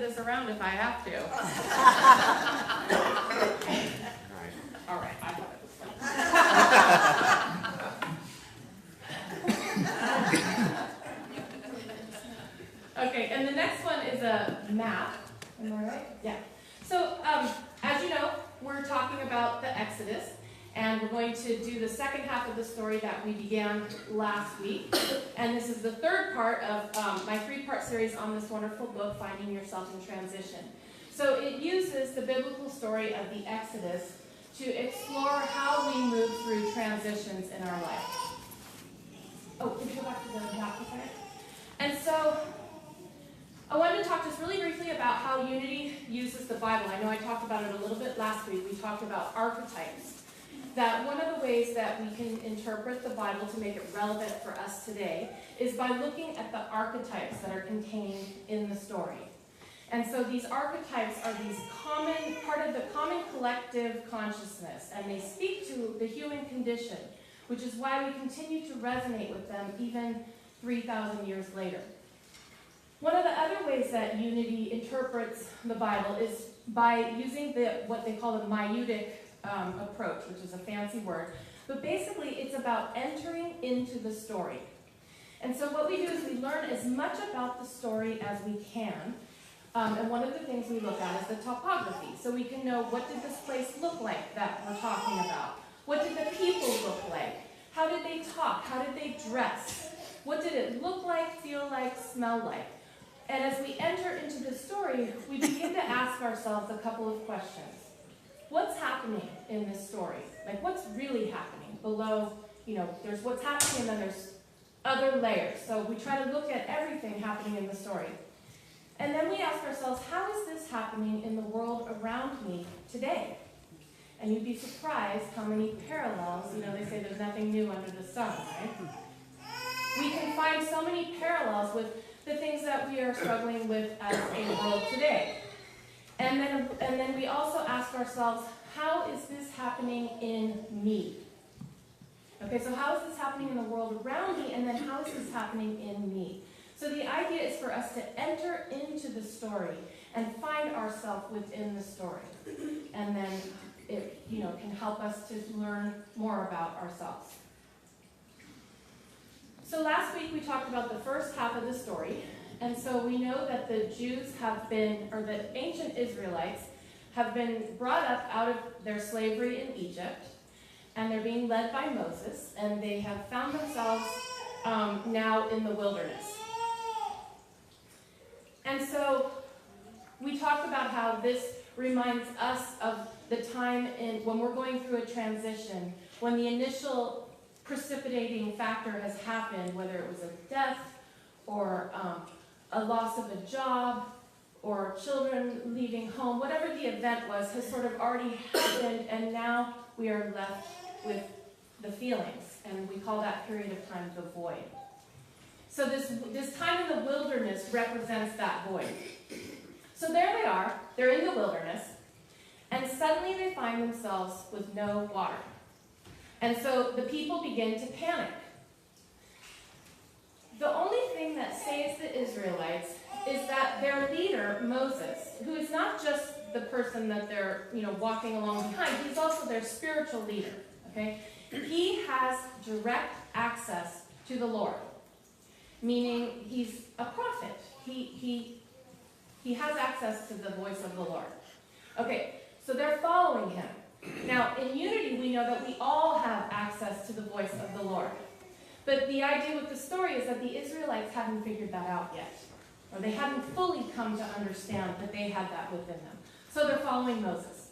this around if I have to. All right, I thought it was funny. Okay, and the next one is a map. Am I right? Yeah. So, as you know, we're talking about the Exodus, and we're going to do the second half of the story that we began last week. And this is the third part of my three-part series on this wonderful book, Finding Yourself in Transition. So it uses the biblical story of the Exodus to explore how we move through transitions in our life. Oh, can you go back to the map for a second? And so I wanted to talk just really briefly about how Unity uses the Bible. I know I talked about it a little bit last week. We talked about archetypes. That one of the ways that we can interpret the Bible to make it relevant for us today is by looking at the archetypes that are contained in the story. And so these archetypes are part of the common collective consciousness, and they speak to the human condition, which is why we continue to resonate with them even 3,000 years later. One of the other ways that Unity interprets the Bible is by using what they call the maieutic approach, which is a fancy word. But basically, it's about entering into the story. And so what we do is we learn as much about the story as we can. And one of the things we look at is the topography. So we can know, what did this place look like that we're talking about? What did the people look like? How did they talk? How did they dress? What did it look like, feel like, smell like? And as we enter into the story, we begin to ask ourselves a couple of questions. What's happening in this story? Like, what's really happening below? There's what's happening, and then there's other layers. So we try to look at everything happening in the story. And then we ask ourselves, how is this happening in the world around me today? And you'd be surprised how many parallels, they say there's nothing new under the sun, right? We can find so many parallels with the things that we are struggling with as a world today. And then we also ask ourselves, how is this happening in me? Okay, so how is this happening in the world around me, and then how is this happening in me? So the idea is for us to enter into the story and find ourselves within the story. And then it can help us to learn more about ourselves. So last week we talked about the first half of the story. And so we know that the ancient Israelites have been brought up out of their slavery in Egypt, and they're being led by Moses, and they have found themselves now in the wilderness. And so we talked about how this reminds us of the time when we're going through a transition, when the initial precipitating factor has happened, whether it was a death or a loss of a job, or children leaving home, whatever the event was, has sort of already happened, and now we are left with the feelings, and we call that period of time the void. So this time in the wilderness represents that void. So there they are, they're in the wilderness, and suddenly they find themselves with no water. And so the people begin to panic. The only thing that saves the Israelites is that their leader, Moses, who is not just the person that they're, walking along behind, he's also their spiritual leader, okay? He has direct access to the Lord, meaning he's a prophet. He has access to the voice of the Lord. Okay, so they're following him. Now, in Unity, we know that we all have access to the voice of the Lord. But the idea with the story is that the Israelites hadn't figured that out yet. Or they hadn't fully come to understand that they had that within them. So they're following Moses.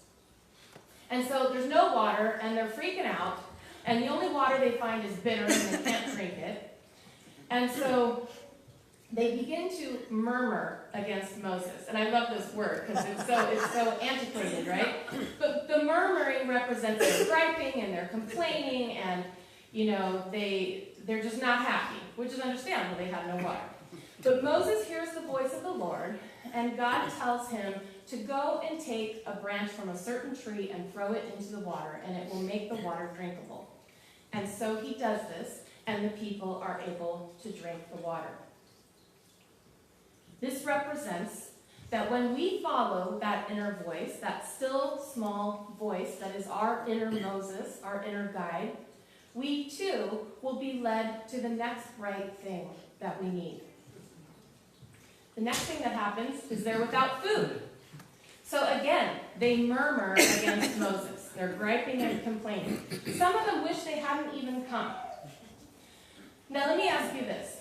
And so there's no water, and they're freaking out. And the only water they find is bitter, and they can't drink it. And so they begin to murmur against Moses. And I love this word, because it's so antiquated, right? But the murmuring represents their griping, and they're complaining, and they're just not happy, which is understandable. They have no water. But Moses hears the voice of the Lord, and God tells him to go and take a branch from a certain tree and throw it into the water, and it will make the water drinkable. And so he does this, and the people are able to drink the water. This represents that when we follow that inner voice, that still small voice that is our inner Moses, our inner guide, we too will be led to the next right thing that we need. The next thing that happens is they're without food. So again, they murmur against Moses. They're griping and complaining. Some of them wish they hadn't even come. Now let me ask you this,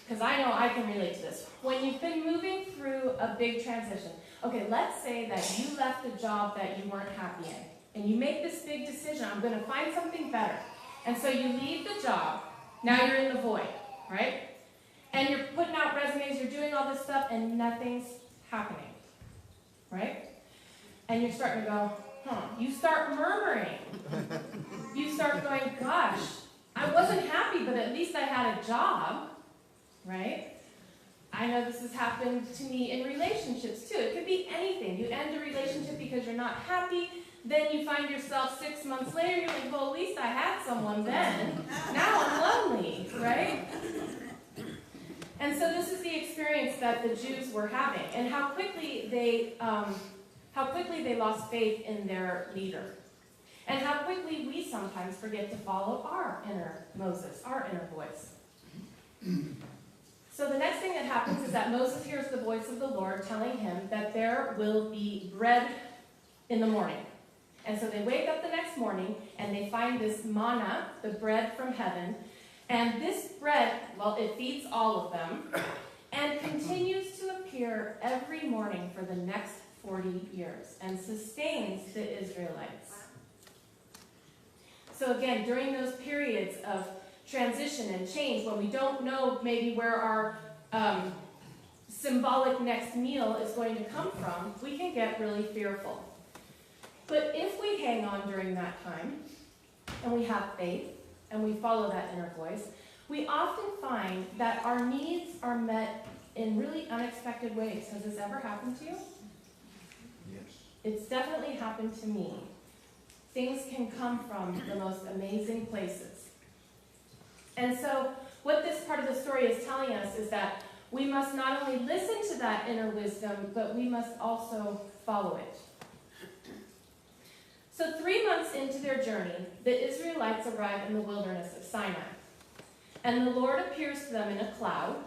because I know I can relate to this. When you've been moving through a big transition, okay, let's say that you left a job that you weren't happy in, and you make this big decision, I'm going to find something better. And so you leave the job, now you're in the void, right? And you're putting out resumes, you're doing all this stuff, and nothing's happening, right? And you're starting to go, you start murmuring. You start going, gosh, I wasn't happy, but at least I had a job, right? I know this has happened to me in relationships too. It could be anything. You end a relationship because you're not happy. Then you find yourself 6 months later, you're like, well, at least I had someone then. Now I'm lonely, right? And so this is the experience that the Jews were having, and how quickly they lost faith in their leader. And how quickly we sometimes forget to follow our inner Moses, our inner voice. So the next thing that happens is that Moses hears the voice of the Lord telling him that there will be bread in the morning. And so they wake up the next morning and they find this manna, the bread from heaven. And this bread, well, it feeds all of them and continues to appear every morning for the next 40 years and sustains the Israelites. So again, during those periods of transition and change, when we don't know maybe where our symbolic next meal is going to come from, we can get really fearful. But if we hang on during that time, and we have faith, and we follow that inner voice, we often find that our needs are met in really unexpected ways. Has this ever happened to you? Yes. It's definitely happened to me. Things can come from the most amazing places. And so what this part of the story is telling us is that we must not only listen to that inner wisdom, but we must also follow it. So 3 months into their journey, the Israelites arrive in the wilderness of Sinai. And the Lord appears to them in a cloud,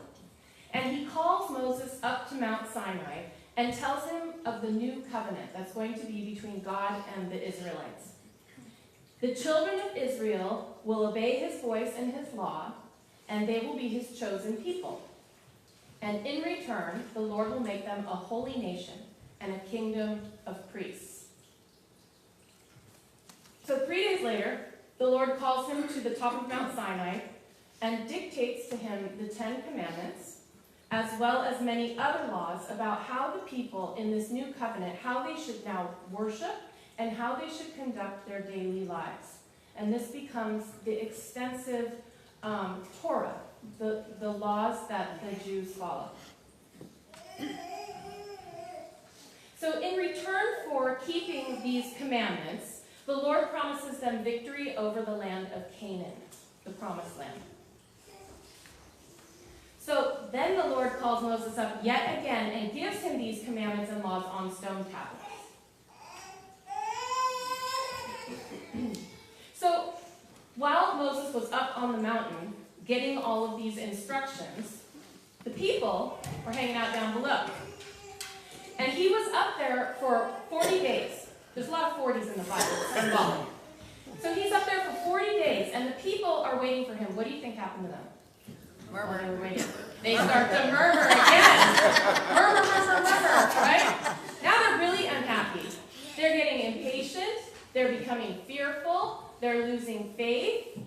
and he calls Moses up to Mount Sinai and tells him of the new covenant that's going to be between God and the Israelites. The children of Israel will obey his voice and his law, and they will be his chosen people. And in return, the Lord will make them a holy nation and a kingdom of priests. So 3 days later, the Lord calls him to the top of Mount Sinai and dictates to him the 10 Commandments, as well as many other laws about how the people in this new covenant, how they should now worship and how they should conduct their daily lives. And this becomes the extensive Torah, the laws that the Jews follow. So in return for keeping these commandments, the Lord promises them victory over the land of Canaan, the promised land. So then the Lord calls Moses up yet again and gives him these commandments and laws on stone tablets. So while Moses was up on the mountain getting all of these instructions, the people were hanging out down below. And he was up there for 40 days. There's a lot of 40s in the Bible. So he's up there for 40 days, and the people are waiting for him. What do you think happened to them? Murmur. They were waiting. They start to murmur again. Murmur, right? Now they're really unhappy. They're getting impatient. They're becoming fearful. They're losing faith.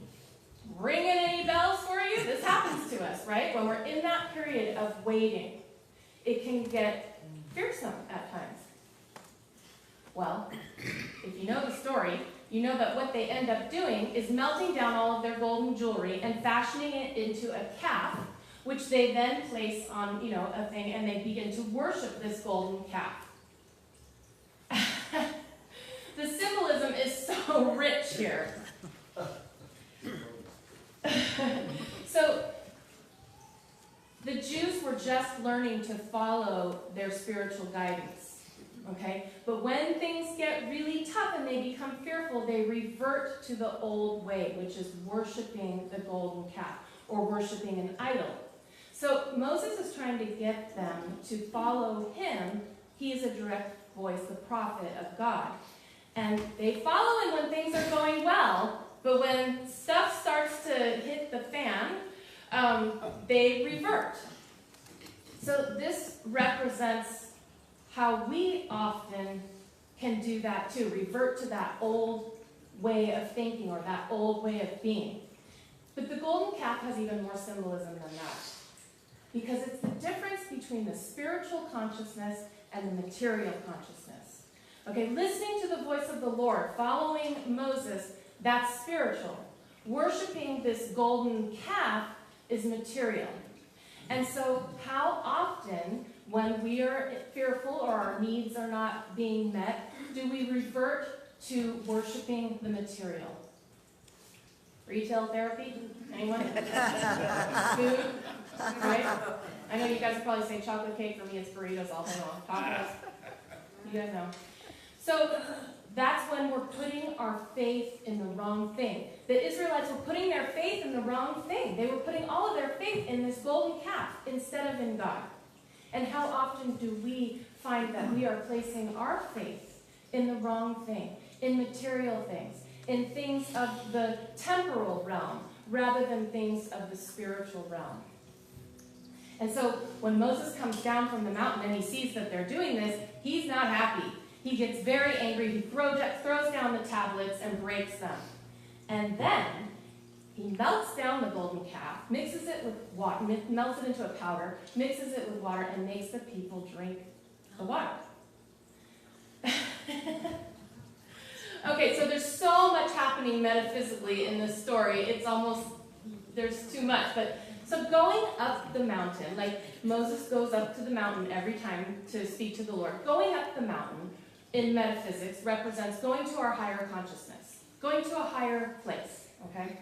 Ringing any bells for you? This happens to us, right? When we're in that period of waiting, it can get fearsome at times. Well, if you know the story, you know that what they end up doing is melting down all of their golden jewelry and fashioning it into a calf, which they then place on, a thing, and they begin to worship this golden calf. The symbolism is so rich here. So, the Jews were just learning to follow their spiritual guidance. Okay? But when things get really tough and they become fearful, they revert to the old way, which is worshiping the golden calf or worshiping an idol. So Moses is trying to get them to follow him. He is a direct voice, the prophet of God. And they follow him when things are going well, but when stuff starts to hit the fan, they revert. So this represents how we often can do that too, revert to that old way of thinking or that old way of being. But the golden calf has even more symbolism than that, because it's the difference between the spiritual consciousness and the material consciousness. Okay, listening to the voice of the Lord, following Moses, that's spiritual. Worshipping this golden calf is material. And so how often, when we are fearful or our needs are not being met, do we revert to worshiping the material? Retail therapy? Anyone? Food? Right? I know you guys would probably say chocolate cake. For me, it's burritos all day long. Tacos. You guys know. So that's when we're putting our faith in the wrong thing. The Israelites were putting their faith in the wrong thing. They were putting all of their faith in this golden calf instead of in God. And how often do we find that we are placing our faith in the wrong thing, in material things, in things of the temporal realm, rather than things of the spiritual realm? And so when Moses comes down from the mountain and he sees that they're doing this, he's not happy. He gets very angry. He throws down the tablets and breaks them. And then he melts down the golden calf, mixes it with water, melts it into a powder, mixes it with water, and makes the people drink the water. Okay, so there's so much happening metaphysically in this story. It's almost, there's too much. But so going up the mountain, like Moses goes up to the mountain every time to speak to the Lord. Going up the mountain in metaphysics represents going to our higher consciousness, going to a higher place, okay?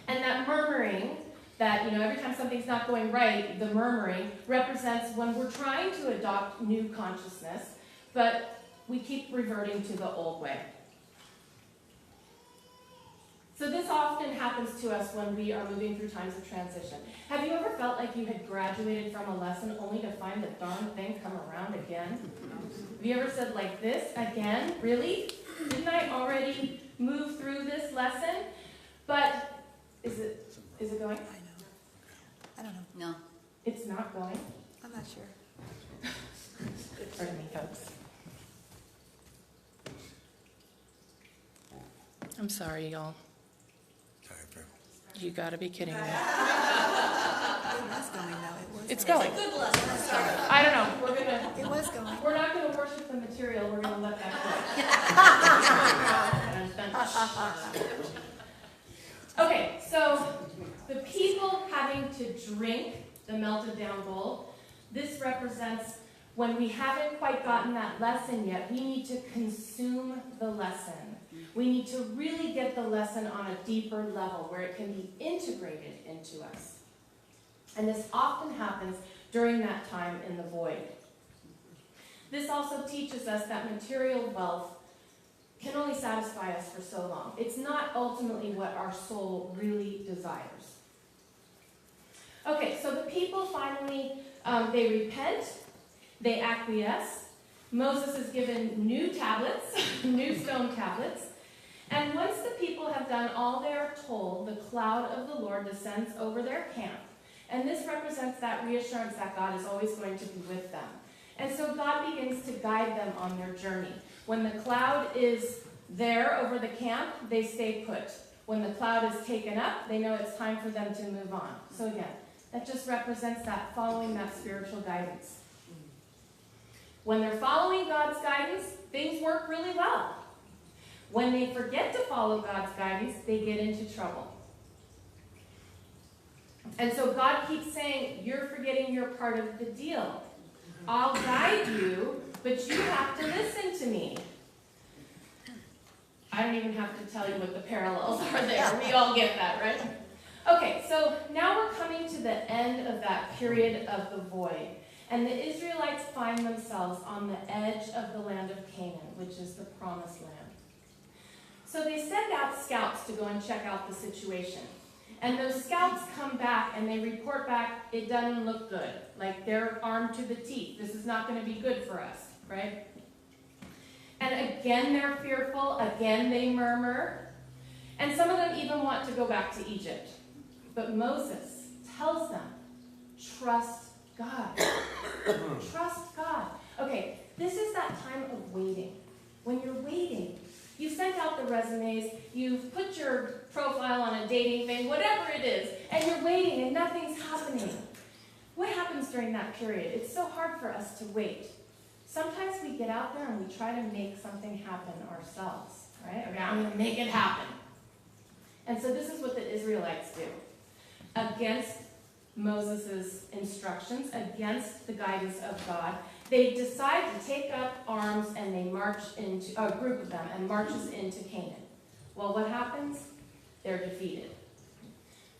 And that murmuring, that, every time something's not going right, the murmuring represents when we're trying to adopt new consciousness, but we keep reverting to the old way. So this often happens to us when we are moving through times of transition. Have you ever felt like you had graduated from a lesson only to find the darn thing come around again? Have you ever said, like, this again? Really? Didn't I already move through this lesson? But is it going? I don't know. No. It's not going? I'm not sure. Pardon me, folks. I'm sorry, y'all. Sorry, bro. You gotta be kidding me. It was going, though. It's going. Good lesson. I don't know. It was going. We're not gonna worship the material. We're gonna let that go. Okay, so the people having to drink the melted down gold, this represents when we haven't quite gotten that lesson yet, we need to consume the lesson. We need to really get the lesson on a deeper level where it can be integrated into us. And this often happens during that time in the void. This also teaches us that material wealth can only satisfy us for so long. It's not ultimately what our soul really desires. Okay, so the people finally, they repent, they acquiesce. Moses is given new tablets, new stone tablets. And once the people have done all they are told, the cloud of the Lord descends over their camp. And this represents that reassurance that God is always going to be with them. And so God begins to guide them on their journey. When the cloud is there over the camp, they stay put. When the cloud is taken up, they know it's time for them to move on. So again, that just represents that following that spiritual guidance. When they're following God's guidance, things work really well. When they forget to follow God's guidance, they get into trouble. And so God keeps saying, you're forgetting your part of the deal. I'll guide you, but you have to listen to me. I don't even have to tell you what the parallels are there. We all get that, right? Okay, so now we're coming to the end of that period of the void. And the Israelites find themselves on the edge of the land of Canaan, which is the promised land. So they send out scouts to go and check out the situation. And those scouts come back and they report back, it doesn't look good. Like they're armed to the teeth. This is not going to be good for us, right? And again they're fearful. Again they murmur. And some of them even want to go back to Egypt. But Moses tells them, trust God. Trust God. Okay, this is that time of waiting. When you're waiting, you sent out the resumes, you've put your profile on a dating thing, whatever it is, and you're waiting and nothing's happening. What happens during that period? It's so hard for us to wait. Sometimes we get out there and we try to make something happen ourselves, right? Okay, I'm going to make it happen. And so this is what the Israelites do. Against Moses' instructions, against the guidance of God, they decide to take up arms and they march into, a group of them, and marches into Canaan. Well, what happens? They're defeated.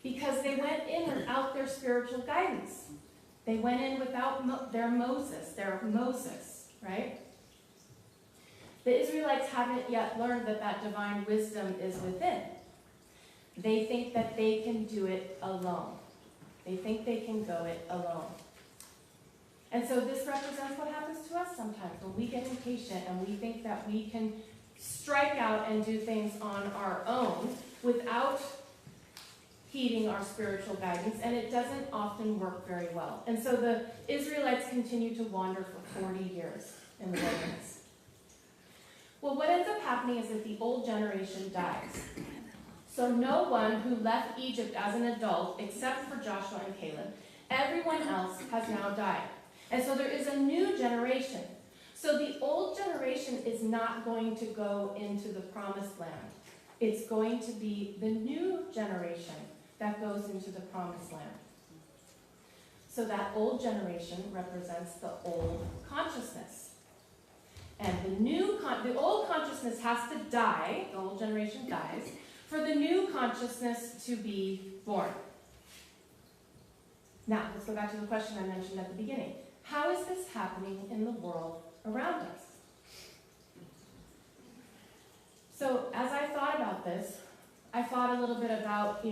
Because they went in without their spiritual guidance. They went in without their Moses, right? The Israelites haven't yet learned that that divine wisdom is within. They think that they can do it alone. They think they can go it alone. And so this represents what happens to us sometimes when we get impatient and we think that we can strike out and do things on our own without heeding our spiritual guidance, and it doesn't often work very well. And so the Israelites continue to wander for 40 years in the wilderness. Well, what ends up happening is that the old generation dies. So no one who left Egypt as an adult, except for Joshua and Caleb, everyone else has now died. And so there is a new generation. So the old generation is not going to go into the promised land. It's going to be the new generation that goes into the promised land. So that old generation represents the old consciousness. And the old consciousness has to die, the old generation dies, for the new consciousness to be born. Now, let's go back to the question I mentioned at the beginning. How is this happening in the world around us? So, as I thought about this, I thought a little bit about,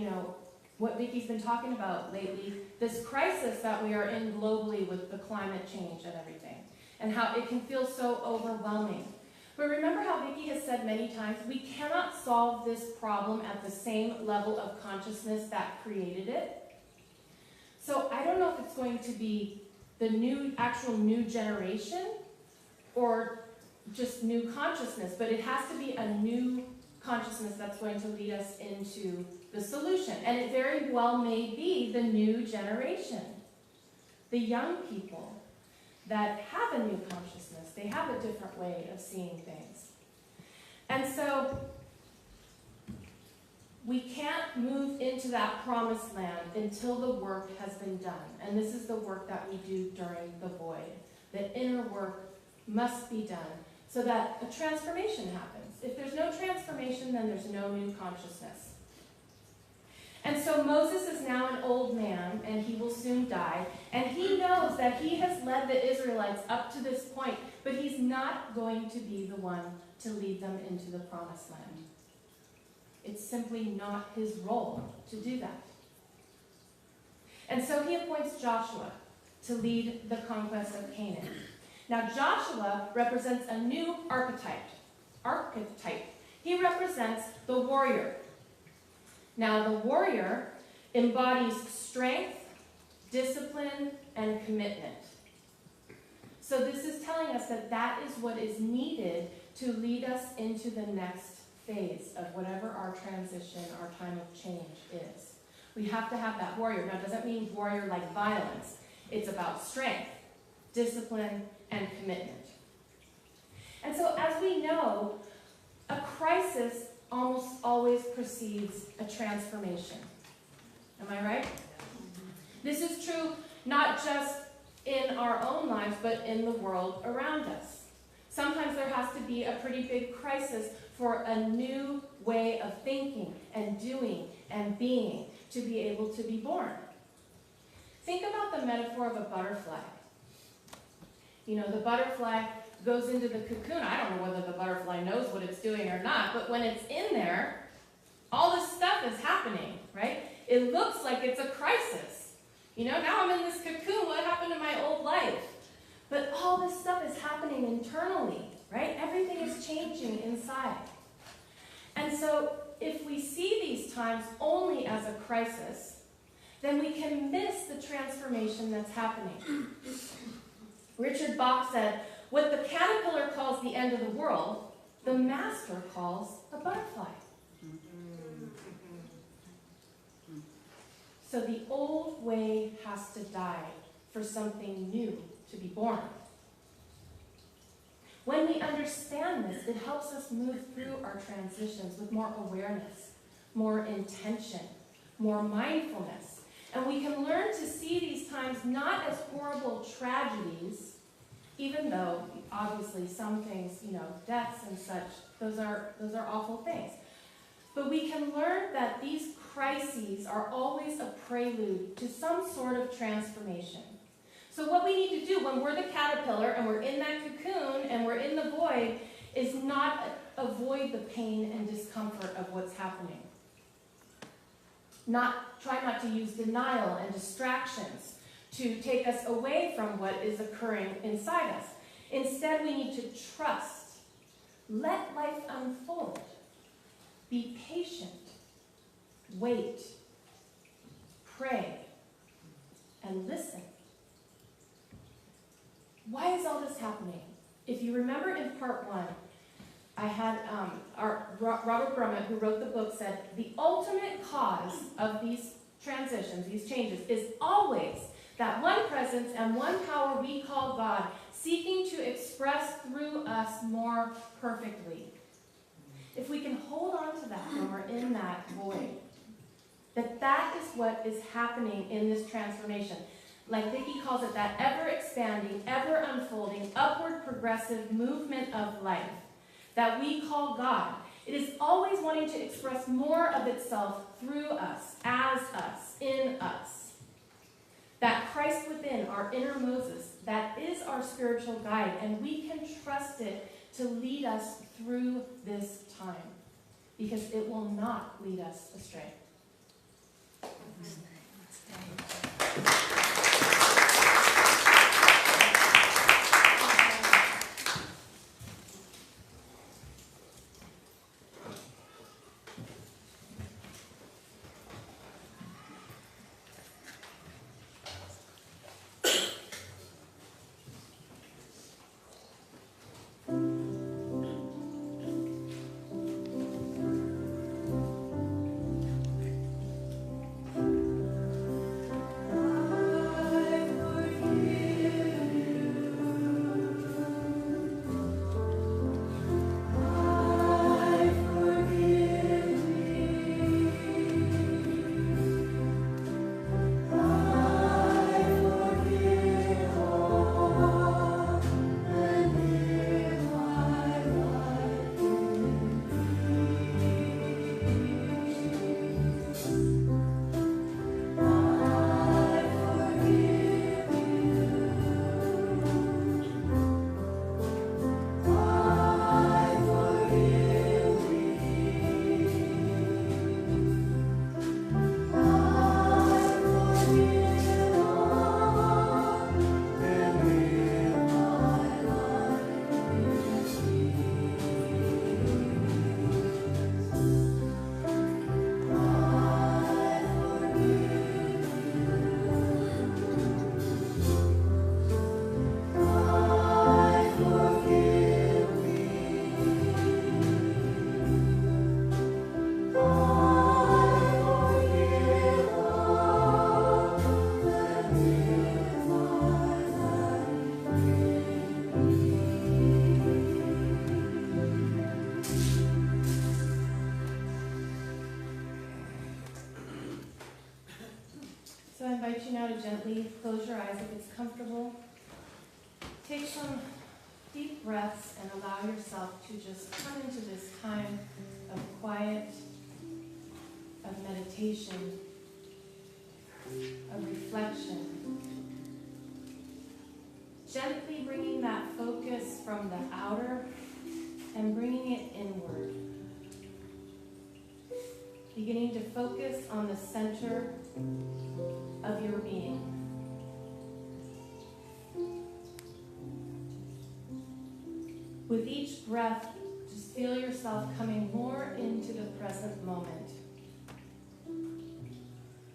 what Vicky's been talking about lately, this crisis that we are in globally with the climate change and everything, and how it can feel so overwhelming. But remember how Vicky has said many times, we cannot solve this problem at the same level of consciousness that created it. So I don't know if it's going to be the actual new generation or just new consciousness, but it has to be a new consciousness that's going to lead us into the solution. And it very well may be the new generation, the young people that have a new consciousness. They have a different way of seeing things. And so we can't move into that promised land until the work has been done. And this is the work that we do during the void. The inner work must be done so that a transformation happens. If there's no transformation, then there's no new consciousness. And so Moses is now an old man, and he will soon die. And he knows that he has led the Israelites up to this point, but he's not going to be the one to lead them into the promised land. It's simply not his role to do that. And so he appoints Joshua to lead the conquest of Canaan. Now Joshua represents a new archetype. He represents the warrior. Now the warrior embodies strength, discipline, and commitment. So this is telling us that that is what is needed to lead us into the next phase of whatever our transition, our time of change is. We have to have that warrior. Now, it doesn't mean warrior like violence. It's about strength, discipline, and commitment. And so, as we know, a crisis almost always precedes a transformation. Am I right? This is true not just in our own lives, but in the world around us. Sometimes there has to be a pretty big crisis for a new way of thinking and doing and being to be able to be born. Think about the metaphor of a butterfly. You know, the butterfly goes into the cocoon. I don't know whether the butterfly knows what it's doing or not, but when it's in there, all this stuff is happening, right? It looks like it's a crisis. You know, now I'm in this cocoon. What happened to my old life? But all this stuff is happening internally, right? Everything is changing inside. And so if we see these times only as a crisis, then we can miss the transformation that's happening. Richard Bach said, what the caterpillar calls the end of the world, the master calls a butterfly. So the old way has to die for something new to be born. When we understand this, it helps us move through our transitions with more awareness, more intention, more mindfulness. And we can learn to see these times not as horrible tragedies, even though obviously some things, you know, deaths and such, those are awful things. But we can learn that these crises are always a prelude to some sort of transformation. So what we need to do when we're the caterpillar and we're in that cocoon and we're in the void is not avoid the pain and discomfort of what's happening. Try not to use denial and distractions to take us away from what is occurring inside us. Instead, we need to trust. Let life unfold. Be patient. Wait. Pray. And listen. Why is all this happening? If you remember in part 1, I had Robert Brummett, who wrote the book, said the ultimate cause of these transitions, these changes, is always that one presence and one power we call God seeking to express through us more perfectly. If we can hold on to that when we're in that void, that is what is happening in this transformation. Like Vicki calls it, that ever-expanding, ever-unfolding, upward progressive movement of life that we call God. It is always wanting to express more of itself through us, as us, in us. That Christ within, our inner Moses, that is our spiritual guide, and we can trust it to lead us through this time, because it will not lead us astray. So I invite you now to gently close your eyes if it's comfortable. Take some deep breaths and allow yourself to just come into this time of quiet, of meditation, of reflection. Gently bringing that focus from the outer and bringing it inward. Beginning to focus on the center of your being. With each breath, just feel yourself coming more into the present moment.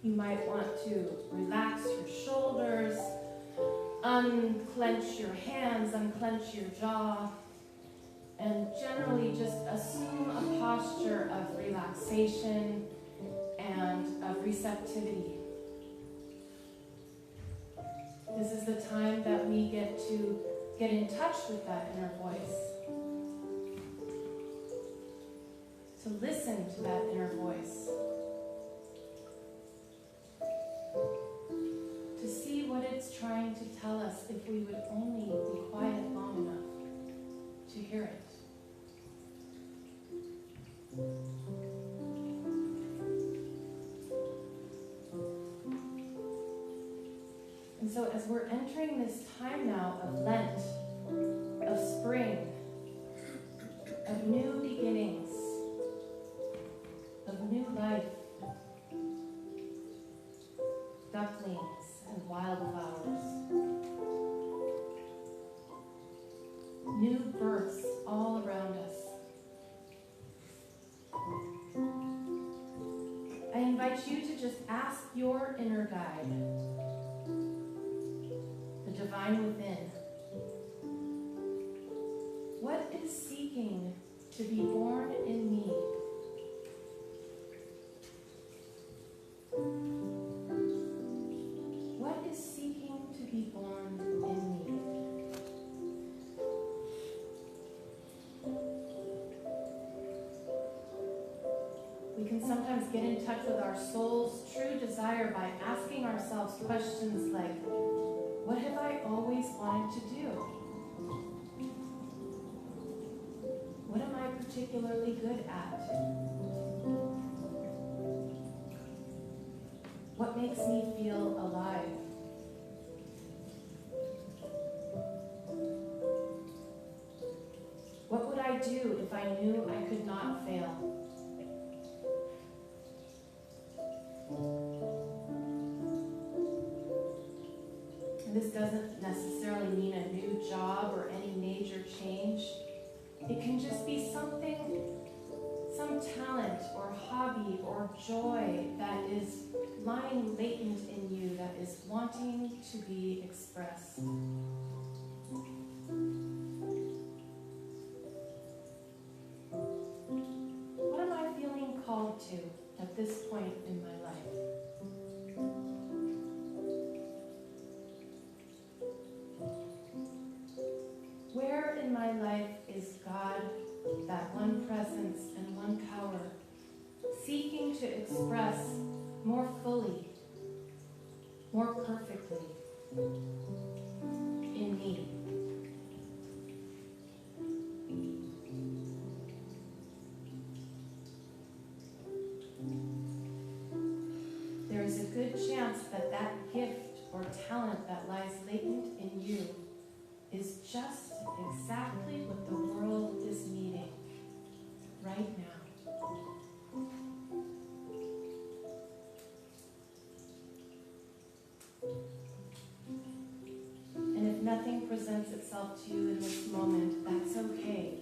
You might want to relax your shoulders, unclench your hands, unclench your jaw, and generally just assume a posture of relaxation and of receptivity. This is the time that we get to get in touch with that inner voice. To listen to that inner voice. To see what it's trying to tell us if we would only be quiet long enough to hear it. And so as we're entering this time now of Lent, of spring, of new beginnings, of new life, ducklings and wildflowers, new births all around us, I invite you to just ask your inner guide, the divine within, what is seeking to be born in me? What is seeking to be born in me? We can sometimes get in touch with our soul's true desire by asking ourselves questions like, what have I always wanted to do? What am I particularly good at? What makes me feel alive? What would I do if I knew I could not fail? And this doesn't necessarily mean a new job or any major change. It can just be something, some talent or hobby or joy that is lying latent in you, that is wanting to be expressed. What am I feeling called to at this point in my life? Where in my life is God, that one presence and one power, seeking to express more fully, more perfectly in me? There is a good chance that that gift or talent that lies latent in you is just exactly what the world is needing right now. And if nothing presents itself to you in this moment, that's okay.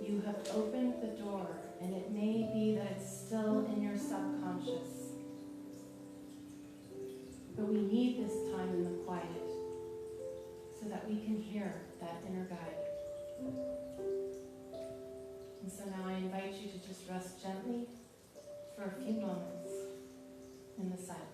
You have opened the door, and it may be that it's still in your subconscious. But we need this time in the quiet so that we can hear that inner guide. And so now I invite you to just rest gently for a few moments in the silence.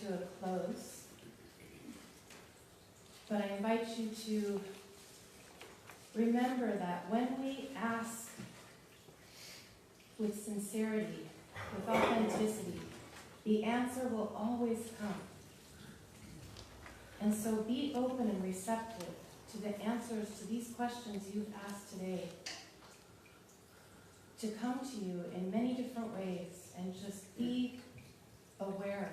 to a close. But I invite you to remember that when we ask with sincerity, with authenticity, the answer will always come. And so be open and receptive to the answers to these questions you've asked today, to come to you in many different ways, and just be aware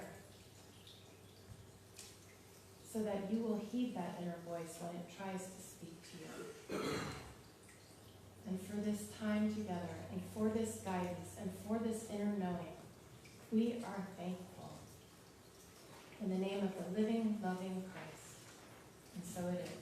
so that you will heed that inner voice when it tries to speak to you. And for this time together, and for this guidance, and for this inner knowing, we are thankful. In the name of the living, loving Christ. And so it is.